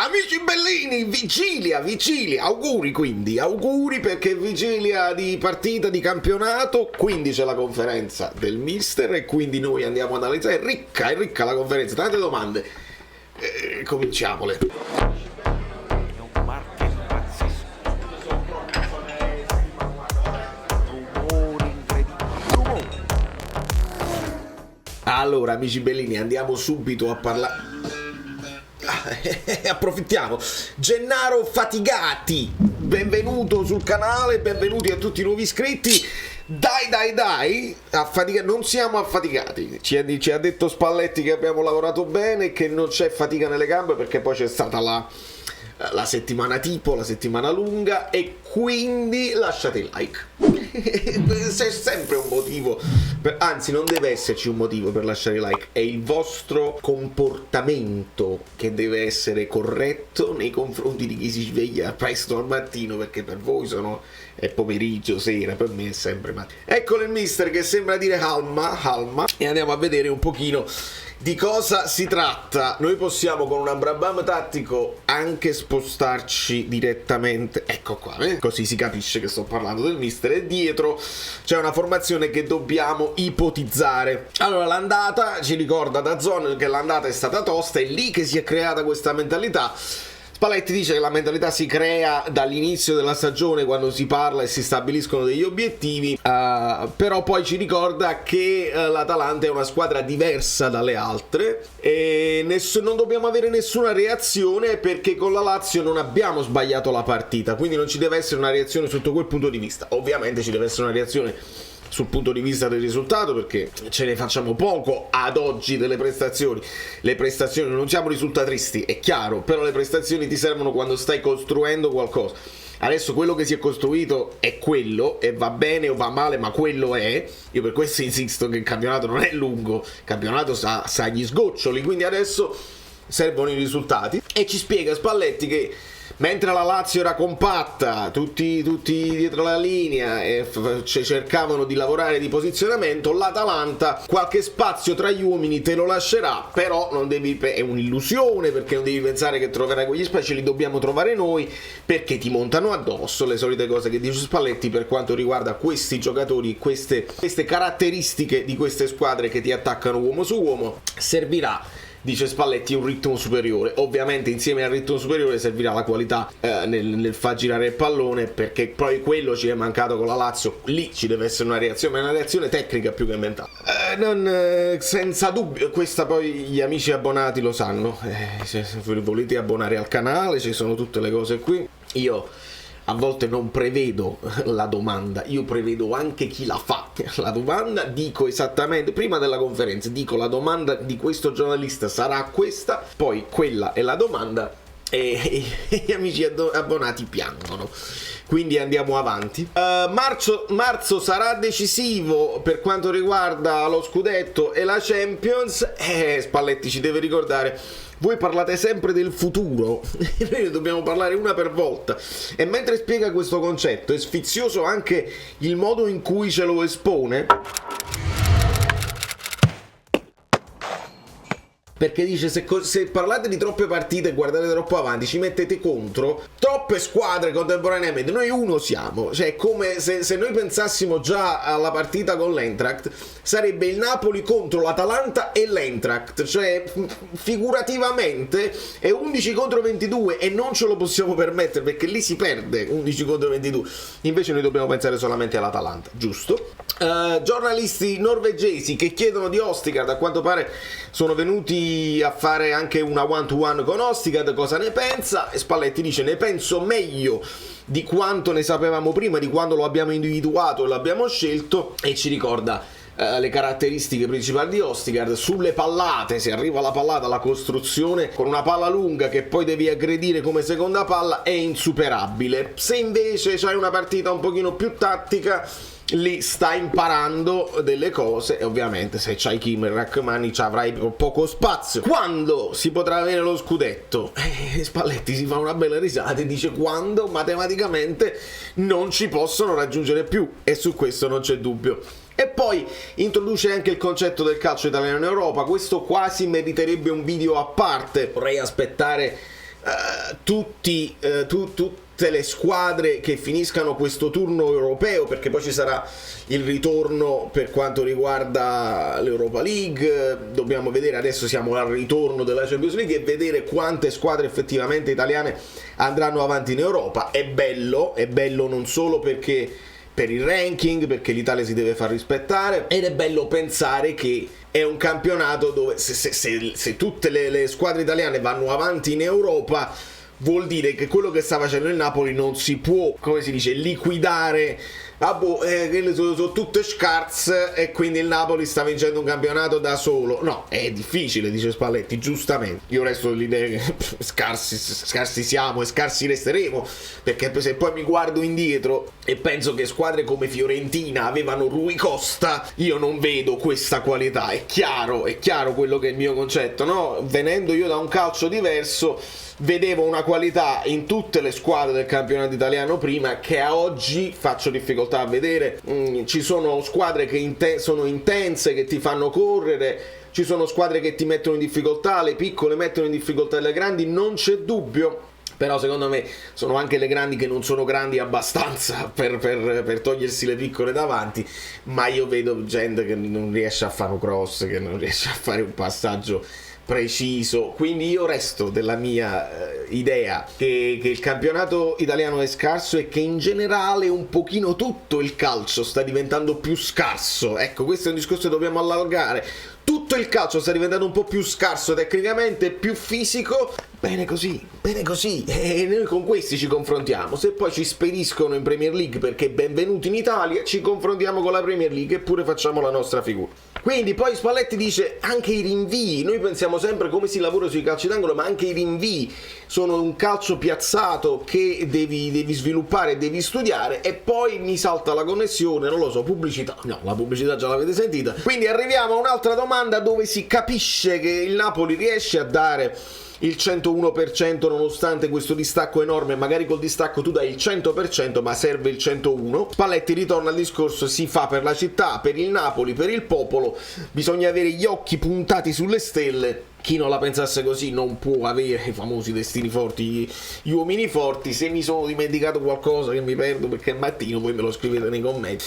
Amici bellini, vigilia, auguri quindi, auguri perché vigilia di partita di campionato, quindi c'è la conferenza del mister e quindi noi andiamo ad analizzare, è ricca la conferenza, tante domande, cominciamole. Allora amici bellini, andiamo subito a parlare. Approfittiamo. Gennaro Fatigati, benvenuto sul canale, benvenuti a tutti i nuovi iscritti. Dai, non siamo affaticati. Ci ha detto Spalletti che abbiamo lavorato bene, che non c'è fatica nelle gambe perché poi c'è stata la settimana tipo, la settimana lunga, e quindi lasciate il like. C'è sempre un motivo, anzi non deve esserci un motivo per lasciare like, è il vostro comportamento che deve essere corretto nei confronti di chi si sveglia presto al mattino, perché per voi è pomeriggio, sera, per me è sempre mattino. Eccolo il mister che sembra dire calma, e andiamo a vedere un pochino di cosa si tratta. Noi possiamo con un Abrabam tattico anche spostarci direttamente, ecco qua, così si capisce che sto parlando del mister, e dietro c'è una formazione che dobbiamo ipotizzare. Allora l'andata ci ricorda da Zon che l'andata è stata tosta, è lì che si è creata questa mentalità. Spalletti dice che la mentalità si crea dall'inizio della stagione, quando si parla e si stabiliscono degli obiettivi, però poi ci ricorda che l'Atalanta è una squadra diversa dalle altre e non dobbiamo avere nessuna reazione, perché con la Lazio non abbiamo sbagliato la partita, quindi non ci deve essere una reazione sotto quel punto di vista. Ovviamente ci deve essere una reazione sul punto di vista del risultato, perché ce ne facciamo poco ad oggi delle prestazioni. Le prestazioni, non siamo risultatisti, è chiaro, però le prestazioni ti servono quando stai costruendo qualcosa. Adesso quello che si è costruito è quello, e va bene o va male, ma quello è. Io per questo insisto che il campionato non è lungo, il campionato sa gli sgoccioli, quindi adesso servono i risultati. E ci spiega Spalletti che mentre la Lazio era compatta, tutti dietro la linea e cercavano di lavorare di posizionamento, l'Atalanta qualche spazio tra gli uomini te lo lascerà, però è un'illusione, perché non devi pensare che troverai quegli spazi, li dobbiamo trovare noi, perché ti montano addosso, le solite cose che dice Spalletti per quanto riguarda questi giocatori, queste caratteristiche di queste squadre che ti attaccano uomo su uomo. Servirà, dice Spalletti, un ritmo superiore. Ovviamente insieme al ritmo superiore servirà la qualità nel far girare il pallone, perché poi quello ci è mancato con la Lazio. Lì ci deve essere una reazione, ma è una reazione tecnica più che mentale. Senza dubbio, questa poi gli amici abbonati lo sanno. Se volete abbonare al canale ci sono tutte le cose qui. Io a volte non prevedo la domanda, io prevedo anche chi la fa. La domanda, dico esattamente, prima della conferenza, dico la domanda di questo giornalista sarà questa, poi quella è la domanda e gli amici abbonati piangono. Quindi andiamo avanti. Marzo sarà decisivo per quanto riguarda lo scudetto e la Champions. Spalletti ci deve ricordare: voi parlate sempre del futuro, noi ne dobbiamo parlare una per volta. E mentre spiega questo concetto è sfizioso anche il modo in cui ce lo espone, perché dice se parlate di troppe partite e guardate troppo avanti ci mettete contro troppe squadre contemporaneamente. Noi uno siamo, cioè come se noi pensassimo già alla partita con l'Eintracht, sarebbe il Napoli contro l'Atalanta e l'Eintracht, cioè figurativamente è 11 contro 22 e non ce lo possiamo permettere, perché lì si perde 11 contro 22. Invece noi dobbiamo pensare solamente all'Atalanta, giusto? Giornalisti norvegesi che chiedono di Østigard, a quanto pare sono venuti a fare anche una one to one con Østigard. Cosa ne pensa? E Spalletti dice: ne penso meglio di quanto ne sapevamo prima, di quando lo abbiamo individuato e l'abbiamo scelto, e ci ricorda le caratteristiche principali di Østigard. Sulle pallate, se arriva la pallata, la costruzione con una palla lunga che poi devi aggredire come seconda palla è insuperabile. Se invece c'hai una partita un pochino più tattica, lì sta imparando delle cose, e ovviamente se c'hai Kim e Rachmani ci avrai poco spazio. Quando si potrà avere lo scudetto? Spalletti si fa una bella risata e dice: quando matematicamente non ci possono raggiungere più, e su questo non c'è dubbio. E poi introduce anche il concetto del calcio italiano in Europa. Questo quasi meriterebbe un video a parte. Vorrei aspettare tutte le squadre che finiscano questo turno europeo, perché poi ci sarà il ritorno per quanto riguarda l'Europa League, dobbiamo vedere, adesso siamo al ritorno della Champions League, e vedere quante squadre effettivamente italiane andranno avanti in Europa. È bello non solo perché per il ranking, perché l'Italia si deve far rispettare, ed è bello pensare che è un campionato dove se tutte le squadre italiane vanno avanti in Europa, vuol dire che quello che sta facendo il Napoli non si può, come si dice, liquidare. Sono tutte scarse e quindi il Napoli sta vincendo un campionato da solo. No, è difficile, dice Spalletti, giustamente. Io resto dell'idea che scarsi siamo e scarsi resteremo, perché se poi mi guardo indietro e penso che squadre come Fiorentina avevano Rui Costa, io non vedo questa qualità. È chiaro quello che è il mio concetto, no? Venendo io da un calcio diverso, vedevo una qualità in tutte le squadre del campionato italiano prima che a oggi faccio difficoltà a vedere. Ci sono squadre che sono intense, che ti fanno correre, ci sono squadre che ti mettono in difficoltà, le piccole mettono in difficoltà le grandi, non c'è dubbio. Però secondo me sono anche le grandi che non sono grandi abbastanza per togliersi le piccole davanti, ma io vedo gente che non riesce a fare un cross, che non riesce a fare un passaggio preciso. Quindi io resto della mia idea che il campionato italiano è scarso e che in generale un pochino tutto il calcio sta diventando più scarso. Ecco, questo è un discorso che dobbiamo allargare. Tutto il calcio sta diventando un po' più scarso tecnicamente, più fisico. Bene così, e noi con questi ci confrontiamo. Se poi ci spediscono in Premier League, perché benvenuti in Italia, ci confrontiamo con la Premier League eppure facciamo la nostra figura. Quindi poi Spalletti dice anche i rinvii, noi pensiamo sempre come si lavora sui calci d'angolo, ma anche i rinvii sono un calcio piazzato che devi sviluppare, devi studiare. E poi mi salta la connessione, non lo so, pubblicità. No, la pubblicità già l'avete sentita. Quindi arriviamo a un'altra domanda dove si capisce che il Napoli riesce a dare il 101% nonostante questo distacco enorme. Magari col distacco tu dai il 100%, ma serve il 101%. Spalletti ritorna al discorso: si fa per la città, per il Napoli, per il popolo, bisogna avere gli occhi puntati sulle stelle. Chi non la pensasse così non può avere i famosi destini forti, gli uomini forti. Se mi sono dimenticato qualcosa che mi perdo perché è mattino, voi me lo scrivete nei commenti.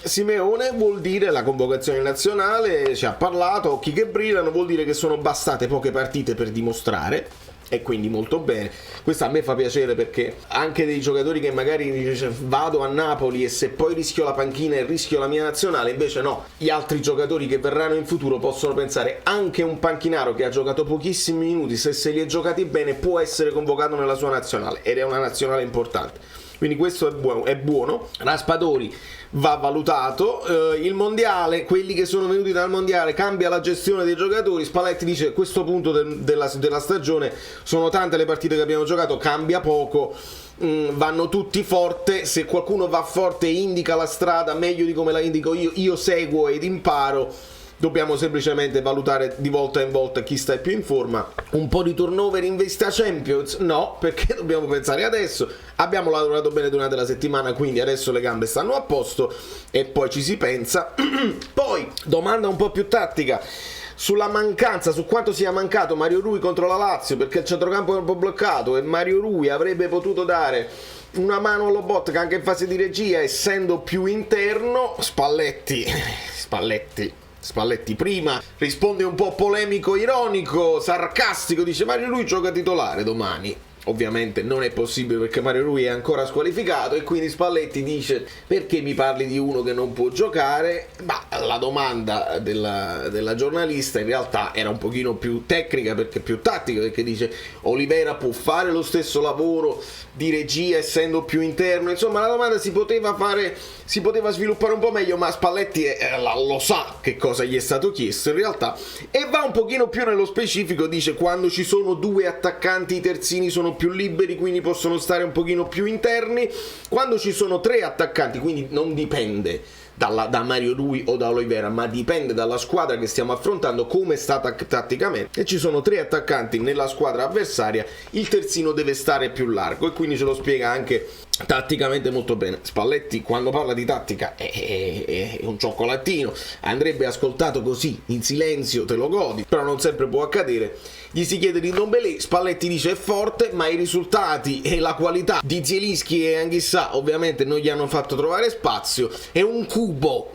Simeone vuol dire la convocazione nazionale, ci ha parlato, occhi che brillano, vuol dire che sono bastate poche partite per dimostrare, e quindi molto bene. Questo a me fa piacere, perché anche dei giocatori che magari dice vado a Napoli e se poi rischio la panchina e rischio la mia nazionale, invece no, gli altri giocatori che verranno in futuro possono pensare anche un panchinaro che ha giocato pochissimi minuti, se li è giocati bene può essere convocato nella sua nazionale, ed è una nazionale importante. Quindi questo è buono. Raspadori va valutato. Il mondiale, quelli che sono venuti dal mondiale, cambia la gestione dei giocatori. Spalletti dice: a questo punto della stagione sono tante le partite che abbiamo giocato, cambia poco, vanno tutti forte. Se qualcuno va forte e indica la strada meglio di come la indico io seguo ed imparo. Dobbiamo semplicemente valutare di volta in volta chi sta più in forma. Un po' di turnover in vista Champions? No, perché dobbiamo pensare adesso. Abbiamo lavorato bene durante la settimana, quindi adesso le gambe stanno a posto e poi ci si pensa. Poi, domanda un po' più tattica sulla mancanza, su quanto sia mancato Mario Rui contro la Lazio, perché il centrocampo è un po' bloccato e Mario Rui avrebbe potuto dare una mano allo bot che anche in fase di regia, essendo più interno. Spalletti prima risponde un po' polemico, ironico, sarcastico, dice Mario Rui gioca titolare domani. Ovviamente non è possibile perché Mario Rui è ancora squalificato, e quindi Spalletti dice: perché mi parli di uno che non può giocare? Ma la domanda della giornalista in realtà era un pochino più tecnica, perché più tattica, perché dice: Oliveira può fare lo stesso lavoro di regia essendo più interno? Insomma, la domanda si poteva sviluppare un po' meglio, ma Spalletti lo sa che cosa gli è stato chiesto in realtà, e va un pochino più nello specifico. Dice: quando ci sono due attaccanti i terzini sono più liberi, quindi possono stare un pochino più interni. Quando ci sono tre attaccanti, quindi non dipende da Mario Rui o da Oliveira, ma dipende dalla squadra che stiamo affrontando, come sta tatticamente, e ci sono tre attaccanti nella squadra avversaria, il terzino deve stare più largo. E quindi ce lo spiega anche tatticamente molto bene. Spalletti quando parla di tattica è un cioccolatino, andrebbe ascoltato così in silenzio, te lo godi, però non sempre può accadere. Gli si chiede di Ndombele, Spalletti dice è forte, ma i risultati e la qualità di Zielinski e Anguissa ovviamente non gli hanno fatto trovare spazio. È un cubo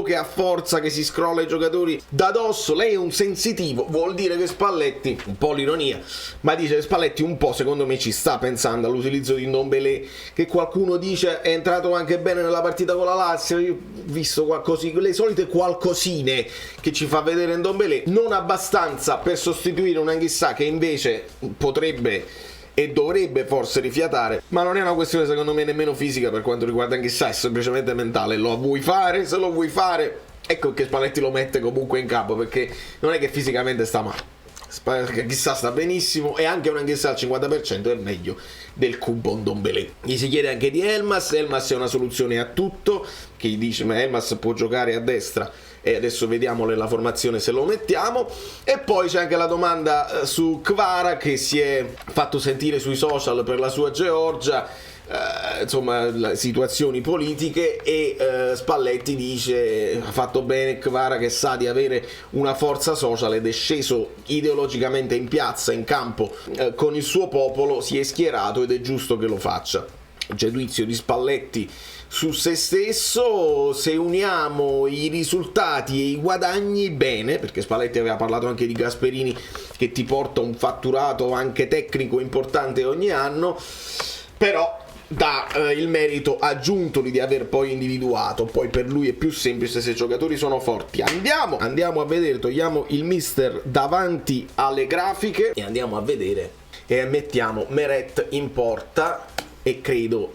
che ha forza, che si scrolla i giocatori da dosso. Lei è un sensitivo, vuol dire che Spalletti, un po' l'ironia, ma dice che Spalletti un po' secondo me ci sta pensando all'utilizzo di Ndombele, che qualcuno dice è entrato anche bene nella partita con la Lazio. Io ho visto le solite qualcosine che ci fa vedere Ndombele, non abbastanza per sostituire un Anguissa che invece potrebbe e dovrebbe forse rifiatare, ma non è una questione secondo me nemmeno fisica per quanto riguarda Anguissa, è semplicemente mentale. Lo vuoi fare? Se lo vuoi fare, ecco che Spalletti lo mette comunque in campo, perché non è che fisicamente sta male. Anguissa sta benissimo, e anche un Anguissa al 50% è meglio del cubo Ndombele. Gli si chiede anche di Elmas è una soluzione a tutto, che gli dice ma Elmas può giocare a destra, e adesso vediamo nella formazione se lo mettiamo. E poi c'è anche la domanda su Kvara, che si è fatto sentire sui social per la sua Georgia, insomma situazioni politiche, e Spalletti dice ha fatto bene Kvara che sa di avere una forza social ed è sceso ideologicamente in piazza, in campo, con il suo popolo, si è schierato ed è giusto che lo faccia. Giudizio di Spalletti su se stesso. Se uniamo i risultati e i guadagni, bene, perché Spalletti aveva parlato anche di Gasperini che ti porta un fatturato anche tecnico importante ogni anno, però dà il merito aggiunto di aver poi individuato. Poi per lui è più semplice se i giocatori sono forti. Andiamo a vedere, togliamo il mister davanti alle grafiche e andiamo a vedere e mettiamo Meret in porta, e credo,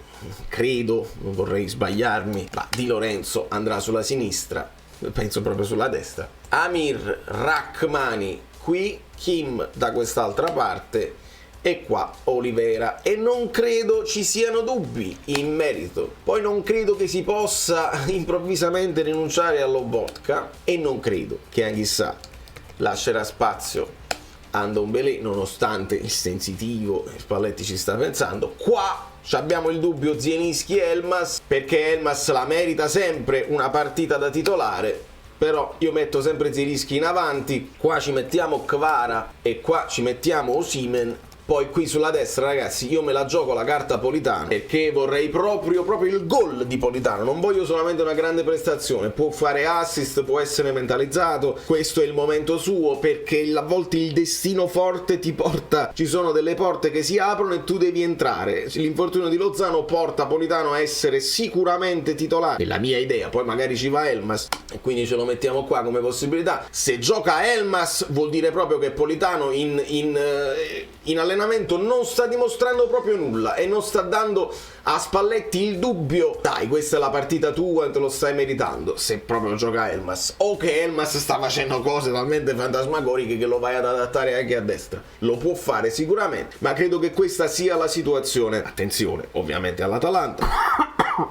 non vorrei sbagliarmi, ma Di Lorenzo andrà sulla sinistra, penso proprio sulla destra, Amir Rachmani qui, Kim da quest'altra parte e qua Olivera, e non credo ci siano dubbi in merito. Poi non credo che si possa improvvisamente rinunciare allo Vodka, e non credo che Anguissa lascerà spazio a Ndombele, nonostante il sensitivo Spalletti ci sta pensando. Qua abbiamo il dubbio Zielinski-Elmas, perché Elmas la merita sempre una partita da titolare, però io metto sempre Zielinski in avanti. Qua ci mettiamo Kvara e qua ci mettiamo Osimhen. Poi qui sulla destra, ragazzi, io me la gioco la carta Politano, perché vorrei proprio il gol di Politano. Non voglio solamente una grande prestazione, può fare assist, può essere mentalizzato, questo è il momento suo, perché a volte il destino forte ti porta, ci sono delle porte che si aprono e tu devi entrare. L'infortunio di Lozano porta Politano a essere sicuramente titolare, è la mia idea. Poi magari ci va Elmas e quindi ce lo mettiamo qua come possibilità. Se gioca Elmas vuol dire proprio che Politano in allenamento non sta dimostrando proprio nulla e non sta dando a Spalletti il dubbio, dai, questa è la partita tua e te lo stai meritando, se proprio gioca Elmas, o che Elmas sta facendo cose talmente fantasmagoriche che lo vai ad adattare anche a destra. Lo può fare sicuramente, ma credo che questa sia la situazione. Attenzione ovviamente all'Atalanta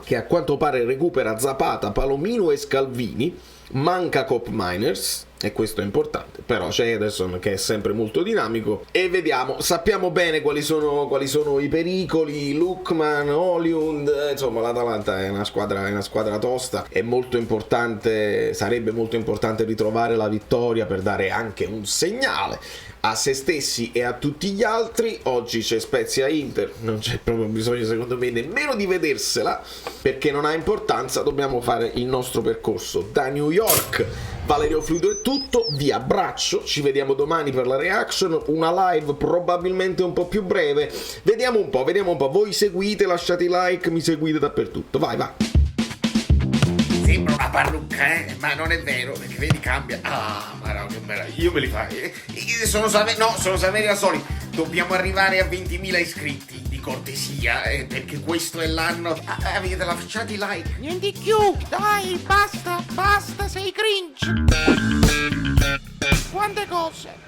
che a quanto pare recupera Zapata, Palomino e Scalvini, manca Cop Miners, e questo è importante, però c'è Ederson che è sempre molto dinamico, e vediamo, sappiamo bene quali sono i pericoli, Lookman, Hollywood, insomma l'Atalanta è una squadra tosta, è molto importante, sarebbe molto importante ritrovare la vittoria per dare anche un segnale a se stessi e a tutti gli altri. Oggi c'è Spezia-Inter, non c'è proprio bisogno secondo me nemmeno di vedersela perché non ha importanza, dobbiamo fare il nostro percorso da New York. Valerio Fluido è tutto, vi abbraccio, ci vediamo domani per la reaction, una live probabilmente un po' più breve, vediamo un po', voi seguite, lasciate i like, mi seguite dappertutto, vai. Sembra una parrucca, ma non è vero, perché vedi cambia. Ah, ma no, che meraviglia, io me li fai. Sono Saverio Asoli, dobbiamo arrivare a 20.000 iscritti, di cortesia, perché questo è l'anno. Avete lasciato i like? Niente più, dai, basta, sei cringe. Quante cose.